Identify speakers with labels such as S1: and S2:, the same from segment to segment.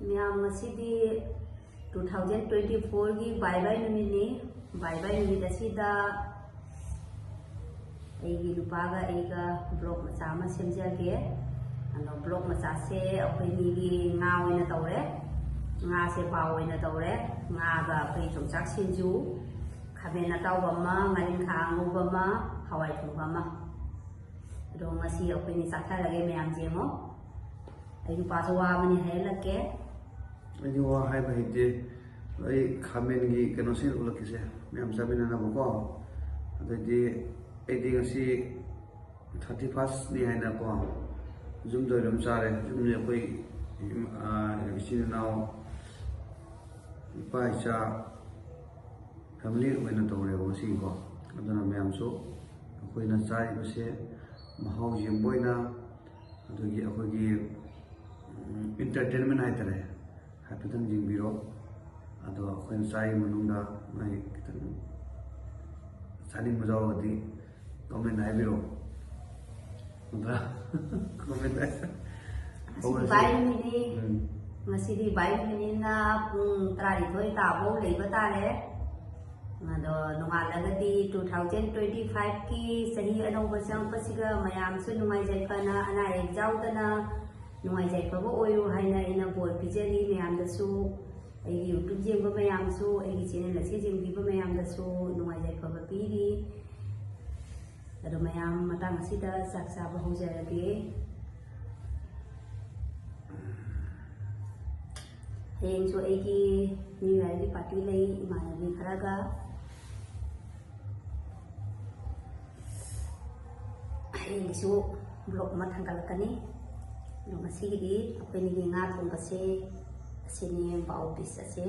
S1: Ma'am 2024 की bye bye नुमिनी bye bye नुमित असिदा एगी नुपागा एगा ब्लॉग मचा अमा सेमजागे अनो ब्लॉग मचा से अखोइनी गी nga ओइना तौरे nga से पाव ओइना तौरे nga गा अखोइ चोंचाक सिंजु खाबेन अताउबा मा ngariन खा अंगुबा मा हवाई थोंबा मा अदो ngasi अखोइनी चाथारगे मैम जेमो आई नुपासो वाबनी हेलके
S2: आई वा हाय भाईजे आई खामेन गी कनो से उलकिसे मैम साबिना ना बको अदि एदी ngasi 31 ni haina ko zum do ram sare zum ne koi isin naw pa cha family oina to re ko si ko adana ma'am so koi na chai base mahau jim boina adogi akogi entertainment hai tare hapitan jing biro ado akoin chai manungda mai kitan sani mujawadi comment hai biro udah comment hai
S1: by mini ngasi by mini ना पुंग त्रारी थोई ताबो लेबा तारे अदो नोंगालगदी 2025 की सही अनौबा चंगपसिगा मयाम सु नुंगाई जायफना अना एग्जाउदना नुंगाई जायफबो OYO हाइना इना बोल पिजरी मयाम दसु आई यूट्यूब जेंबा मयाम सु आई चैनल असे जेंबिबा मयाम दसु नुंगाई जायफबा पीरी अदो मयाम मतंग असिदा साक्साबा होजरगे हेंग सो एगी न्यू ईयर की पार्टी लई इमानबी खरागा हेंग सो ब्लॉग मा थंगलकनी नो मसीगी अपनी गी nga थोंबसे असिनी बाउ पीस असे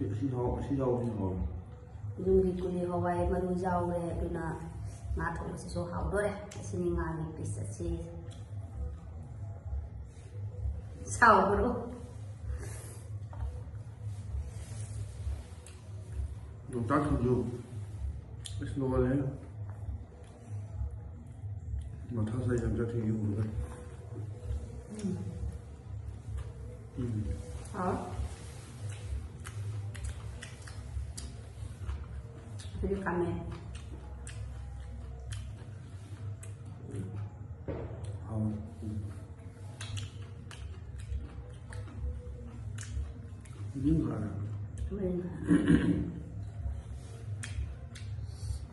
S2: si rau
S1: Yung kuli hawai maru jau re duna nga thong se so hau do re sini nga ni pisa si sao bro
S2: no ta khunju is no wale no tha sai jam jathi yu ru
S1: ha Jadi kami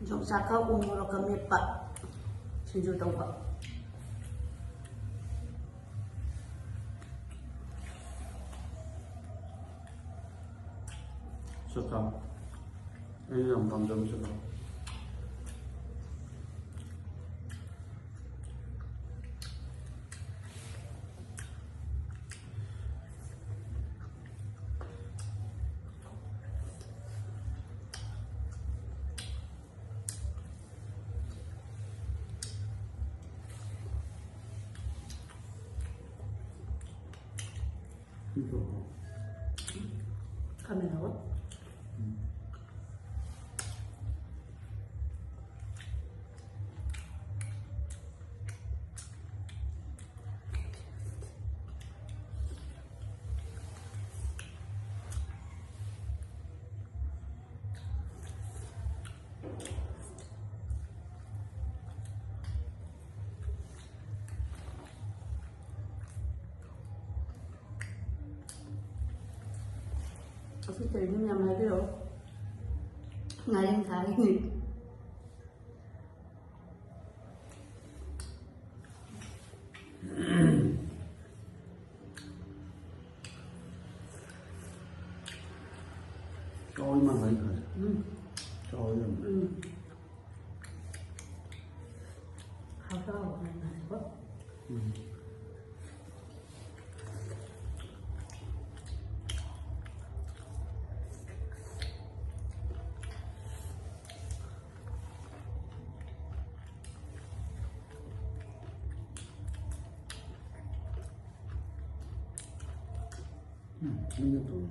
S1: Jom saka umur kami pak sejuk tau pak.
S2: Suka. Ini yang pandang suka.
S1: Kami tahu. Aku terima yang lagi loh, ngaring kali ini.
S2: Coi mà thấy hả? Coi rồi.
S1: Hao sao này này quá.
S2: Ini tuh.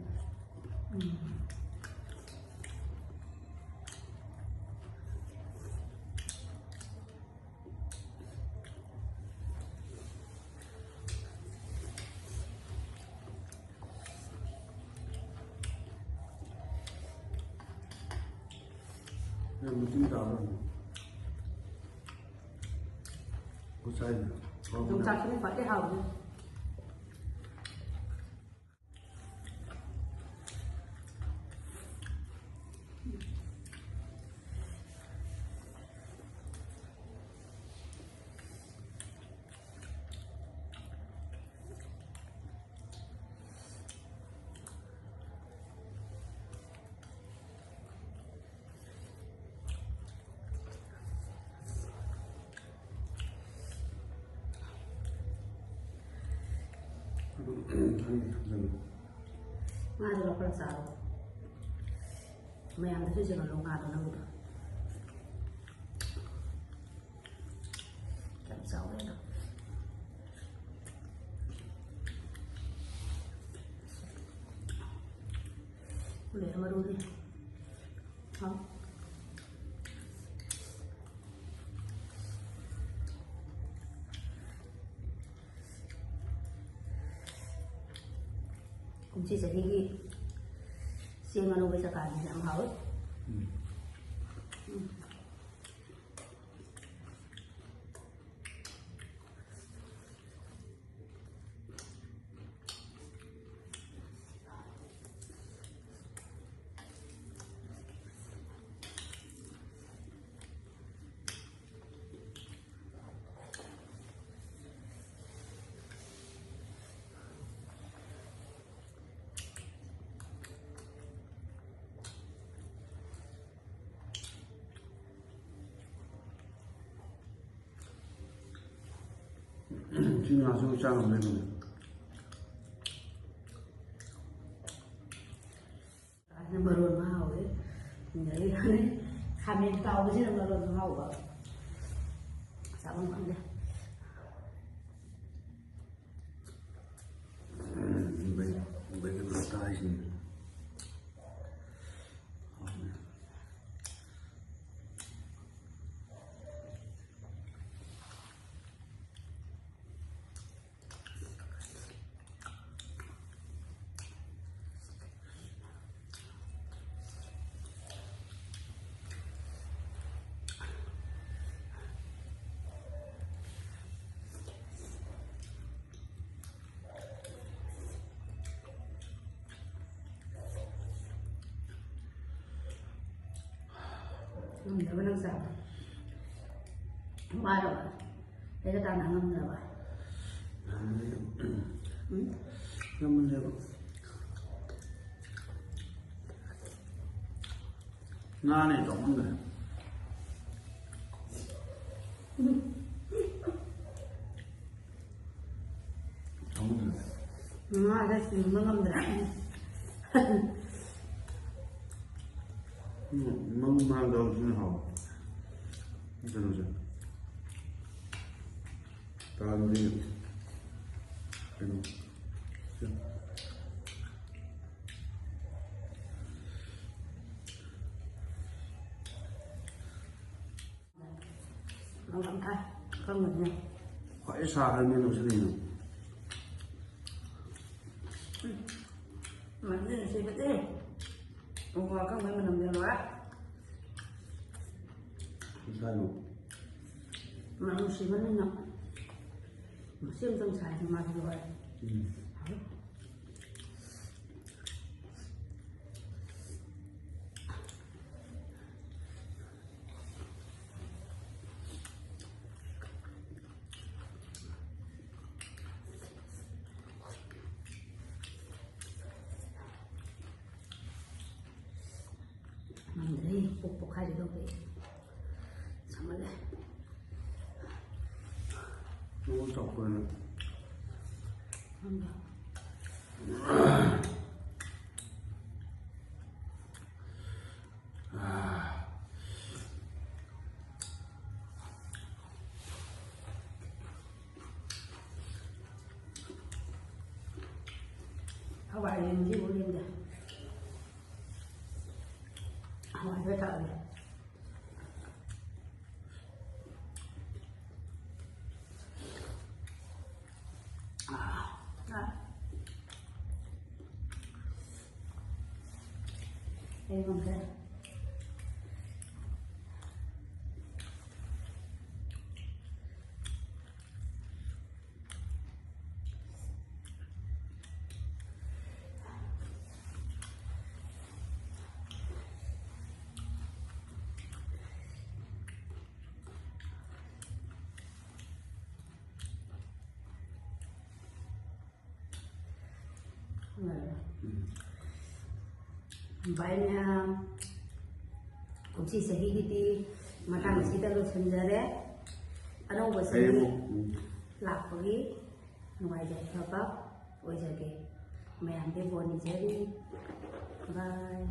S2: musim tahu. Kusai.
S1: Chúng ta cũng phải cái hồng nữa. Nga dulu kalau saru, mayang itu jangan lu ngadu nang itu, kan saru ya. Boleh baru ni, ha? Cũng chỉ sẽ đi xem mà nó bây giờ cả thì làm hậu.
S2: 지금 아주 짱은 되거든.
S1: Nó bờ ruộng mà hậu ấy, đấy khám lên tàu cái gì là bờ ruộng hậu vậy, sao không ăn được?
S2: Vậy cái lúa tai gì?
S1: Ngâm nước sao? Không ai đâu, thế cái tao là ngâm rồi vậy.
S2: Ngâm lên. Nga này giống người. Giống người.
S1: Nga đây thì nó ngâm rồi.
S2: Mong mang đầu xin học. Được rồi. Tao đi. Đúng.
S1: Nó vẫn thay, không được này.
S2: Phải xa hơn nên nó sẽ đi.
S1: Mà cái này sẽ bị thế. Hôm qua các mấy mình làm điều đó.
S2: Sai luôn.
S1: Mà nó sẽ vẫn lên nằm. Mà xương trong xài thì mà thì vậy. Ini pupuk aja dong sama deh.
S2: Nó chọc rồi.
S1: Enggak. Awak yang ni boleh dah. Awak dah tak ada. Đây con xem. ꯚꯥꯏ ꯃꯌꯥꯝ ꯀꯨꯝꯁꯤ ꯆꯍꯤꯒꯤꯗꯤ ꯃꯇꯥꯡ ꯑꯁꯤꯗ ꯂꯣꯏꯁꯤꯟꯖꯔꯦ ꯑꯅꯧꯕ ꯆꯍꯤ ꯂꯥꯛꯄꯒꯤ ꯅꯨꯡꯉꯥꯏ-ꯌꯥꯏꯐꯕ ꯑꯣꯏꯖꯒꯦ ꯃꯌꯥꯝꯒꯤ ꯕꯣꯔ ꯅꯤꯖꯔꯤ ꯕꯥꯏ